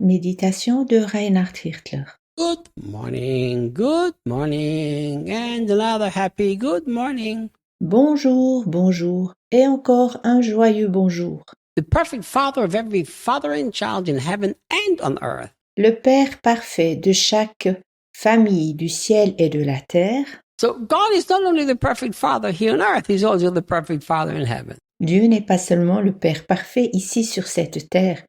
Méditation de Reinhard Hirtler. Good morning, and another happy good morning. Bonjour, bonjour, et encore un joyeux bonjour. The perfect Father of every father and child in heaven and on earth. Le Père parfait de chaque famille du ciel et de la terre. So God is not only the perfect Father here on earth, He's also the perfect Father in heaven. Dieu n'est pas seulement le Père parfait ici sur cette terre.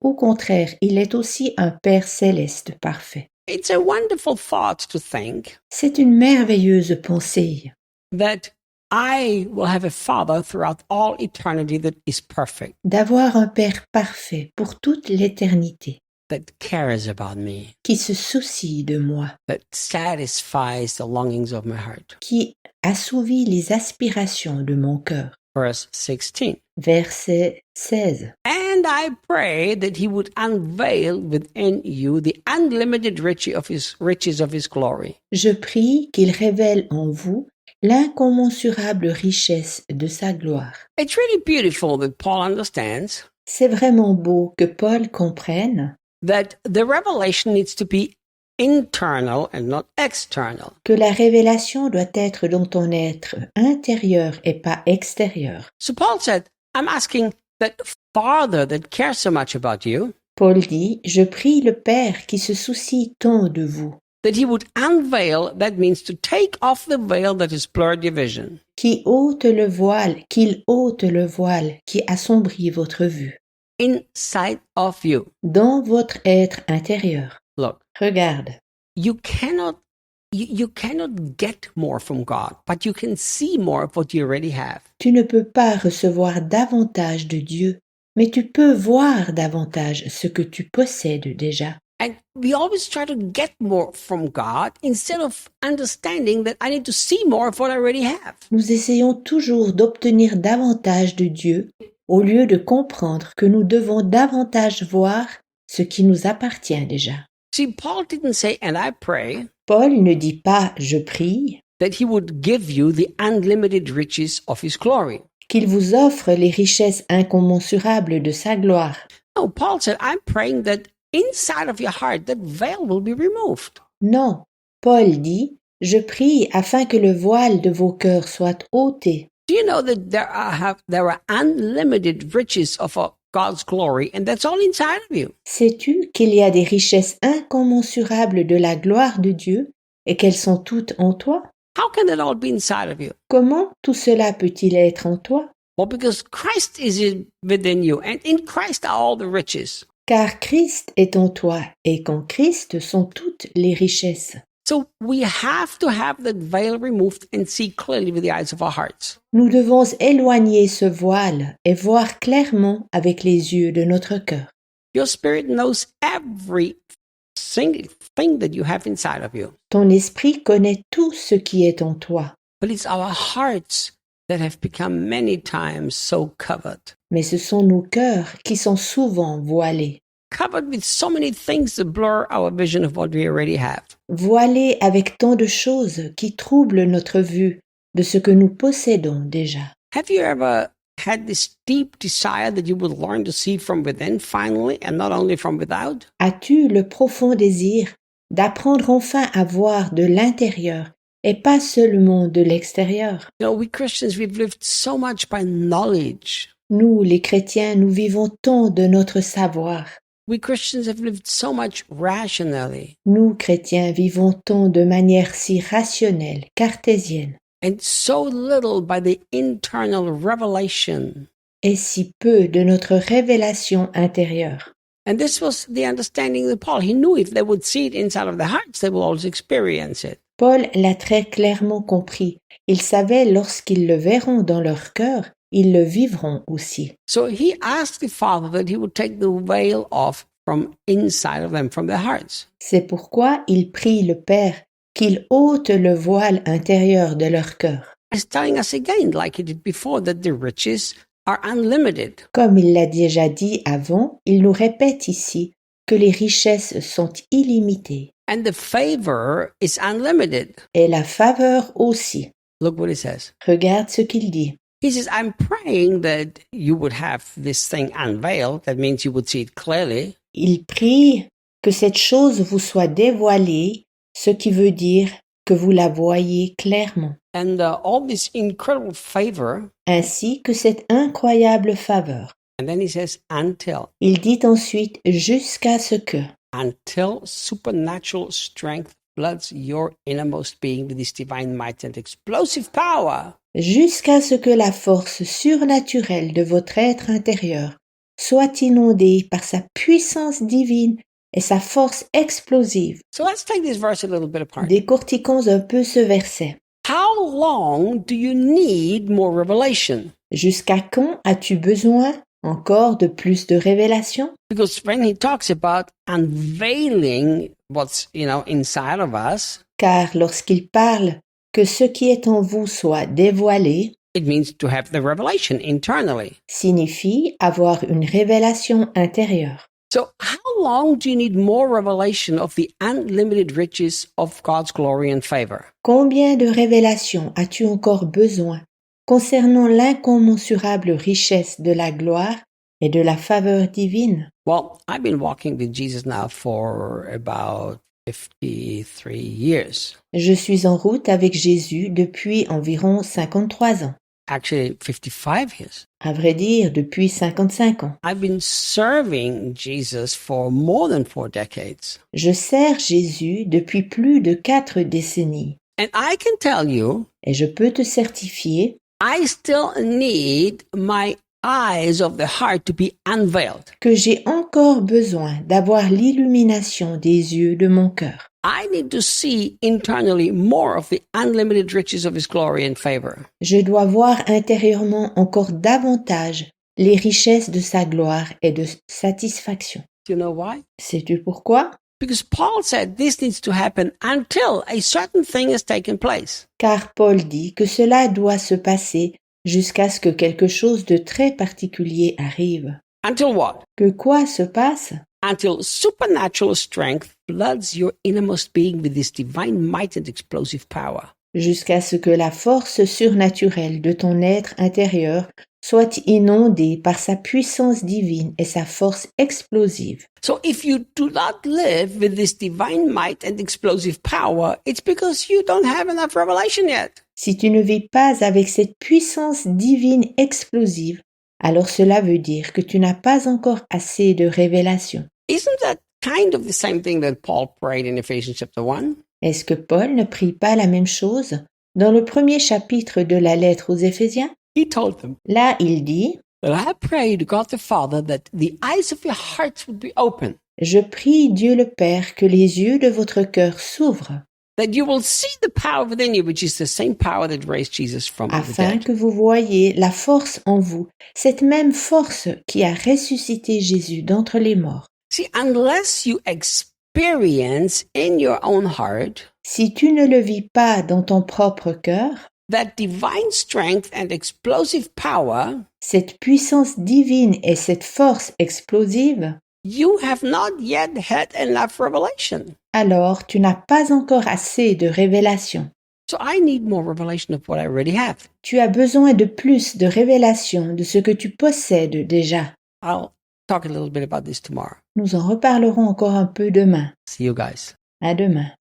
Au contraire, il est aussi un Père céleste parfait. It's a wonderful thought to think C'est une merveilleuse pensée that I will have a Father throughout all eternity that is perfect, d'avoir un Père parfait pour toute l'éternité, that cares about me, qui se soucie de moi, that satisfies the longings of my heart. qui assouvit les aspirations de mon cœur. Verse 16. Verset 16. And I pray that he would unveil within you the unlimited riches of his glory. Je prie qu'il révèle en vous l'incommensurable richesse de sa gloire. It's really beautiful that Paul understands C'est vraiment beau que Paul comprenne that the revelation needs to be internal and not external. que la révélation doit être dans ton être intérieur et pas extérieur. So Paul said, I'm asking that Father that cares so much about you, Paul dit, je prie le Père qui se soucie tant de vous, that he would unveil, that means to take off the veil that has blurred your vision. qu'il ôte le voile qui assombrit votre vue, Inside of you. dans votre être intérieur. Look, Regarde, you cannot get more from God, but you can see more of what you already have. tu ne peux pas recevoir davantage de Dieu, mais tu peux voir davantage ce que tu possèdes déjà. And we always try to get more from God instead of understanding that I need to see more of what I already have. Nous essayons toujours d'obtenir davantage de Dieu au lieu de comprendre que nous devons davantage voir ce qui nous appartient déjà. See, Paul didn't say, and I pray Paul ne dit pas « je prie » that he would give you the unlimited riches of his glory. qu'il vous offre les richesses incommensurables de sa gloire. No, Paul said, I'm praying that inside of your heart, that veil will be removed. Non, Paul dit « je prie afin que le voile de vos cœurs soit ôté ». Do you know that there are unlimited riches of God's glory, and that's all inside of you? Sais-tu qu'il y a des richesses incommensurables de la gloire de Dieu et qu'elles sont toutes en toi? How can that all be inside of you? Comment tout cela peut-il être en toi? Well, because Christ is within you, and in Christ are all the riches. Car Christ est en toi et qu'en Christ sont toutes les richesses. So we have to have that veil removed and see clearly with the eyes of our hearts. Nous devons éloigner ce voile et voir clairement avec les yeux de notre cœur. Your spirit knows every single thing that you have inside of you. Ton esprit connaît tout ce qui est en toi, But it's our hearts that have become many times so covered. mais ce sont nos cœurs qui sont souvent voilés. Covered with so many things that blur our vision of what we already have. Voilés avec tant de choses qui troublent notre vue de ce que nous possédons déjà. Have you ever had this deep desire that you would learn to see from within finally and not only from without? As-tu le profond désir d'apprendre enfin à voir de l'intérieur et pas seulement de l'extérieur? You know, we Christians, we've lived so much by knowledge. Nous, les chrétiens, nous vivons tant de notre savoir. We Christians have lived so much rationally Nous, chrétiens, vivons tant de manière si rationnelle, cartésienne, and so little by the internal revelation. et si peu de notre révélation intérieure. And this was the understanding of Paul. He knew if they would see it inside of their hearts, they will also experience it. Paul l'a très clairement compris. Il savait lorsqu'ils le verront dans leur cœur, ils le vivront aussi. So he asked the Father that he would take the veil off from inside of them, from their hearts. C'est pourquoi il prie le Père qu'il ôte le voile intérieur de leur cœur. He's telling us again, like he did before, that the riches are unlimited. Comme il l'a déjà dit avant, il nous répète ici que les richesses sont illimitées And the favor is unlimited. et la faveur aussi. Look what he says. Regarde ce qu'il dit. He says, I'm praying that you would have this thing unveiled. That means you would see it clearly. Il prie que cette chose vous soit dévoilée, ce qui veut dire que vous la voyez clairement, And all this incredible favor. ainsi que cette incroyable faveur. And then he says, until Il dit ensuite jusqu'à ce que, supernatural strength floods your innermost being with his divine might and explosive power. jusqu'à ce que la force surnaturelle de votre être intérieur soit inondée par sa puissance divine et sa force explosive. So let's take this verse a little bit apart. Décortiquons un peu ce verset. How long do you need more revelation? Jusqu'à quand as-tu besoin encore de plus de révélations? Because when he talks about unveiling what's, inside of us, Car lorsqu'il parle que ce qui est en vous soit dévoilé, it means to have the revelation internally. signifie avoir une révélation intérieure. So how long do you need more revelation of the unlimited riches of God's glory and favor? Combien de révélations as-tu encore besoin concernant l'incommensurable richesse de la gloire et de la faveur divine? Well, I've been walking with Jesus now for about 53 years. Je suis en route avec Jésus depuis environ 53 ans. Actually, 55 years. À vrai dire, depuis 55 ans. I've been serving Jesus for more than 4 decades. Je sers Jésus depuis plus de 4 décennies. And I can tell you, Et je peux te certifier I still need my eyes of the heart to be unveiled. que j'ai encore besoin d'avoir l'illumination des yeux de mon cœur. I need to see internally more of the unlimited riches of his glory and favor. Je dois voir intérieurement encore davantage les richesses de sa gloire et de satisfaction. Do you know why? Sais-tu pourquoi? Because Paul said this needs to happen until a certain thing has taken place. Car Paul dit que cela doit se passer jusqu'à ce que quelque chose de très particulier arrive. Until what? Que quoi se passe? Until supernatural strength floods your innermost being with this divine might and explosive power. Jusqu'à ce que la force surnaturelle de ton être intérieur soit inondée par sa puissance divine et sa force explosive. So if you do not live with this divine might and explosive power, it's because you don't have enough revelation yet. Si tu ne vis pas avec cette puissance divine explosive, alors cela veut dire que tu n'as pas encore assez de révélation. Isn't that kind of the same thing that Paul prayed in Ephesians chapter 1? Est-ce que Paul ne prie pas la même chose dans le premier chapitre de la lettre aux Éphésiens? He told them, Là, il dit that I pray to God the Father that the eyes of your hearts would be open, « Je prie Dieu le Père que les yeux de votre cœur s'ouvrent, that you will see the power within you, which is the same power that raised Jesus from the afin dead. que vous voyiez la force en vous, cette même force qui a ressuscité Jésus d'entre les morts. See, unless you experience in your own heart Si tu ne le vis pas dans ton propre cœur, that divine strength and explosive power, cette puissance divine et cette force explosive, you have not yet had enough revelation. alors tu n'as pas encore assez de révélation. So I need more revelation of what I already have. Tu as besoin de plus de révélation de ce que tu possèdes déjà. I'll talk a little bit about this tomorrow. Nous en reparlerons encore un peu demain. See you guys. À demain.